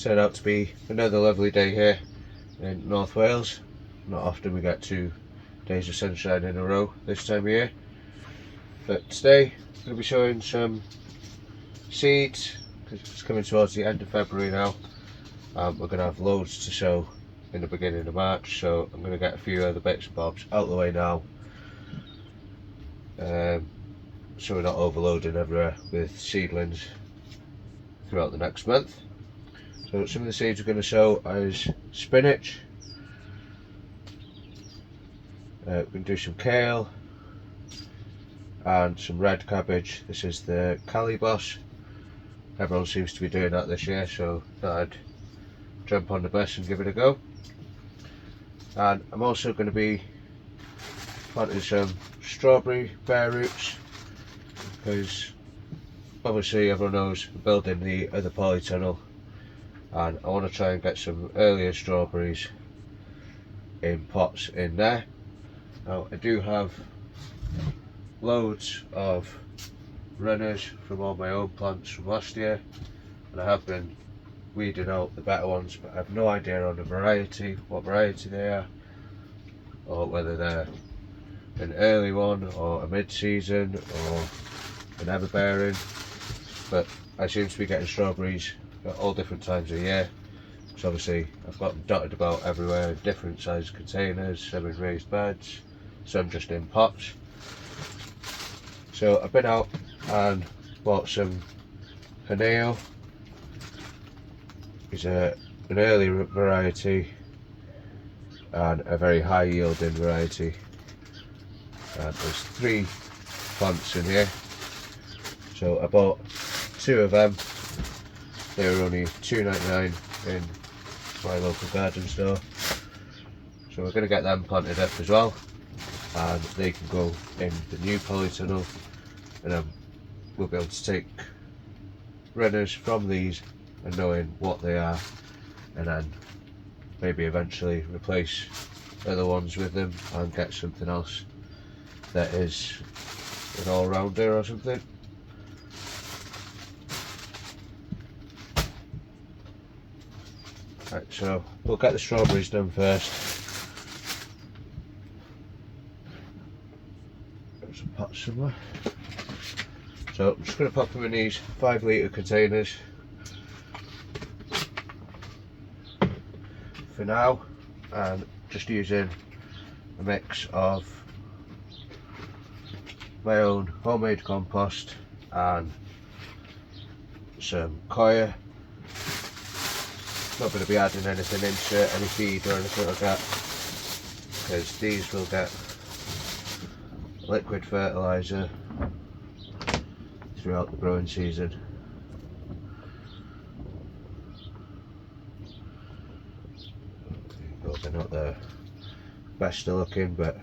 turned out to be another lovely day here in North Wales. Not often we get 2 days of sunshine in a row this time of year, but today I'm going to be showing some seeds because it's coming towards the end of February now. We're going to have loads to sow in the beginning of March, so I'm going to get a few other bits and bobs out of the way now, so we're not overloading everywhere with seedlings throughout the next month. So some of the seeds we're going to sow is spinach, we're going to do some kale and some red cabbage. This is the Cabbage. Everyone seems to be doing that this year, so I'd jump on the bus and give it a go. And I'm also going to be planting some strawberry bare roots, because obviously everyone knows we're building the other polytunnel and I want to try and get some earlier strawberries in pots in there. Now I do have loads of runners from all my own plants from last year, and I have been weeding out the better ones, but I have no idea on the variety, what variety they are, or whether they're an early one or a mid-season or an ever-bearing. But I seem to be getting strawberries at all different times of year, so obviously I've got them dotted about everywhere in different size containers, some in raised beds, some just in pots. So I've been out and bought some Honyeo. It's an early variety and a very high yielding variety. There's 3 plants in here, so I bought 2 of them. They were only £2.99 in my local garden store, so we're going to get them planted up as well, and they can go in the new polytunnel, and then we'll be able to take runners from these and knowing what they are, and then maybe eventually replace other ones with them and get something else that is an all-rounder or something. Right, so we'll get the strawberries done first. Got some pots somewhere. So I'm just going to pop them in these 5 litre containers for now, and just using a mix of my own homemade compost and some coir. Not going to be adding anything into it, any feed or anything like that, because these will get liquid fertiliser throughout the growing season. They're not the best of looking, but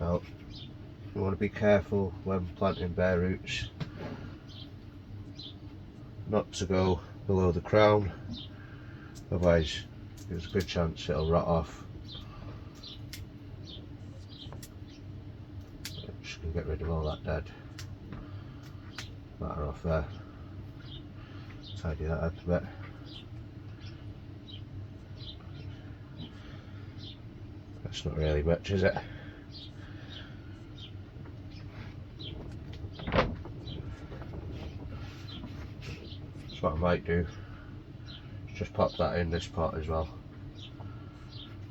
now you want to be careful when planting bare roots not to go below the crown, otherwise there's a good chance it'll rot off. Just gonna get rid of all that dead matter off there, tidy that up a bit. That's not really much, is it? So what I might do is just pop that in this pot as well.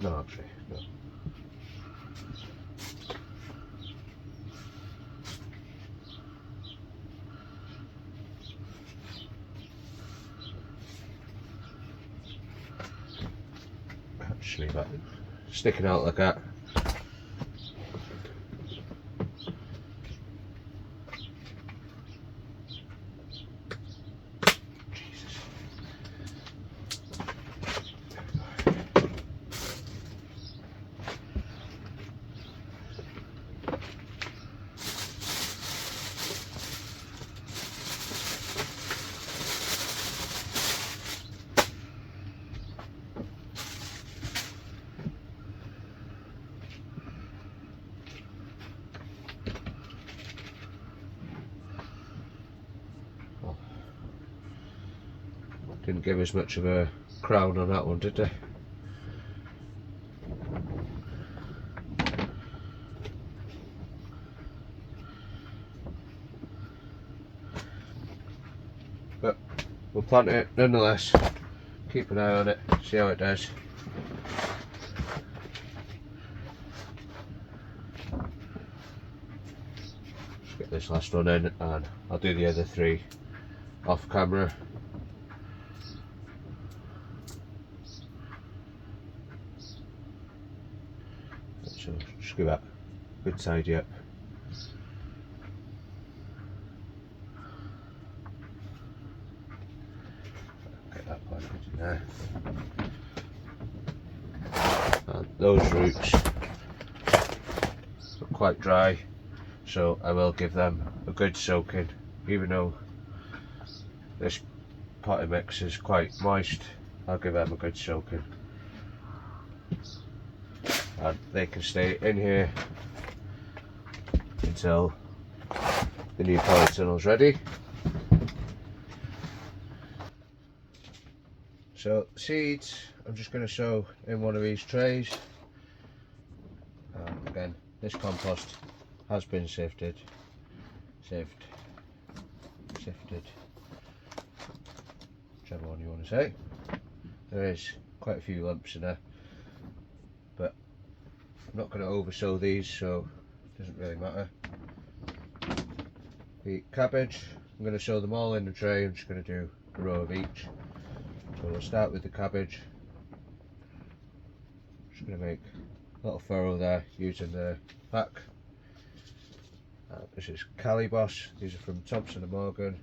No, actually, no. Actually, that sticking out like that. Didn't give us much of a crown on that one, did they? But we'll plant it nonetheless. Keep an eye on it, see how it does. Just get this last one in and I'll do the other 3 off camera. So just give that a good tidy up. Get that planted in there. And those roots are quite dry, so I will give them a good soaking. Even though this potting mix is quite moist, I'll give them a good soaking. And they can stay in here until the new polytunnel is ready. So seeds, I'm just going to sow in one of these trays. Again, this compost has been sifted, whichever one you want to say. There is quite a few lumps in there, but I'm not going to oversow these, so it doesn't really matter. The cabbage, I'm going to sow them all in the tray. I'm just going to do a row of each. So we'll start with the cabbage. Just going to make a little furrow there using the pack. This is Cabbage. These are from Thompson & Morgan.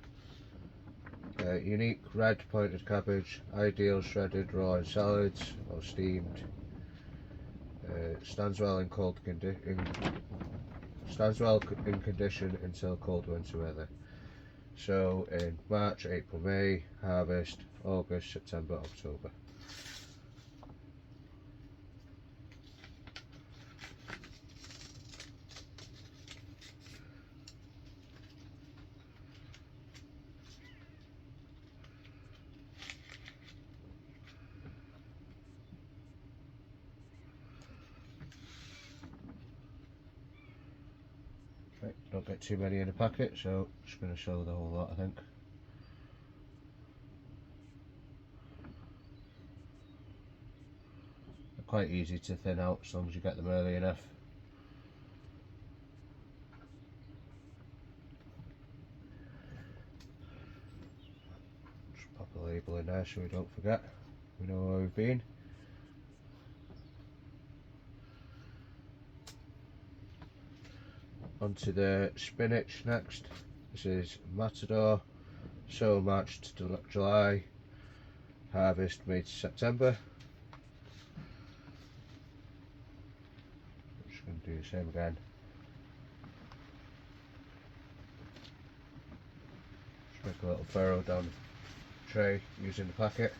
Unique red pointed cabbage, ideal shredded raw in salads or steamed. Stands well in condition until cold winter weather. So in March, April, May, harvest August, September, October. Right, don't get too many in a packet, so just going to show the whole lot, I think. They're quite easy to thin out as long as you get them early enough. Just pop a label in there so we don't forget. We know where we've been. Onto the spinach next. This is Matador, sow March to July, harvest May to September. I'm just going to do the same again. Just make a little furrow down the tray using the packet.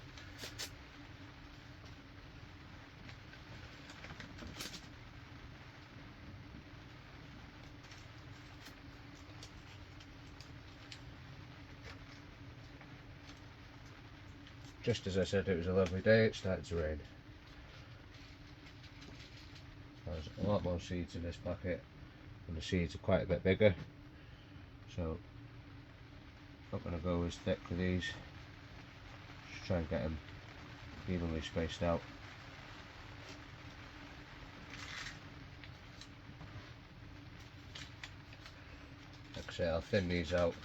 Just as I said, it was a lovely day, it started to rain. There's a lot more seeds in this packet, and the seeds are quite a bit bigger, so I'm not going to go as thick with these. Just try and get them evenly spaced out. Like I say, I'll thin these out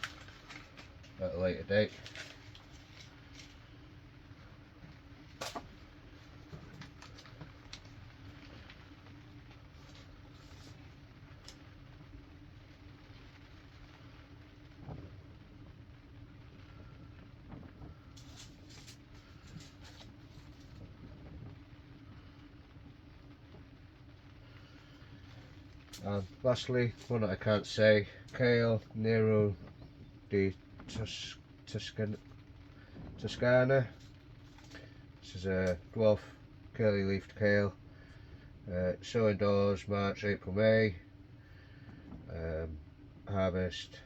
at a later date. And lastly, one that I can't say, kale, Nero di Toscana. This is a dwarf curly leafed kale. Sow indoors March, April, May. Harvest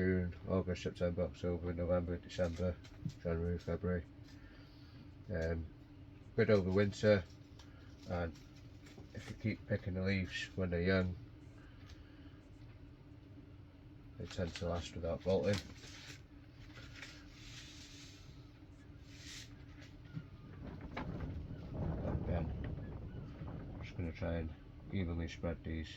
June, August, September, October, November, December, January, February. Good over winter, and if you keep picking the leaves when they're young, they tend to last without bolting. Again, I'm just going to try and evenly spread these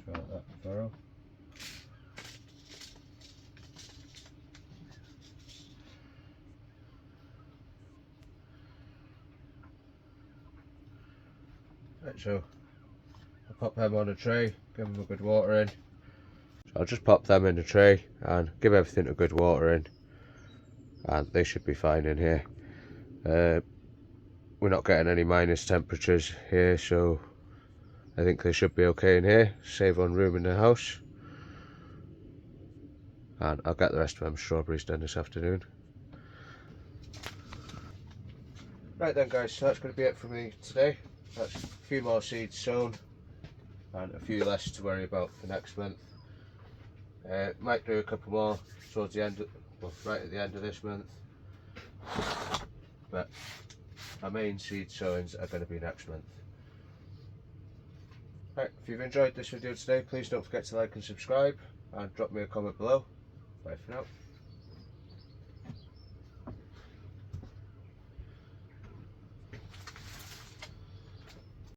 throughout that furrow. Right, so I'll pop them on a tray, give them a good watering. So I'll just pop them in the tray and give everything a good watering, and they should be fine in here. We're not getting any minus temperatures here, so I think they should be okay in here. Save on room in the house. And I'll get the rest of them strawberries done this afternoon. Right then guys, so that's going to be it for me today. That's a few more seeds sown and a few less to worry about for next month. Might do a couple more towards the end, well, right at the end of this month, but our main seed sowings are going to be next month. Right, if you've enjoyed this video today, please don't forget to like and subscribe, and drop me a comment below. Bye for now.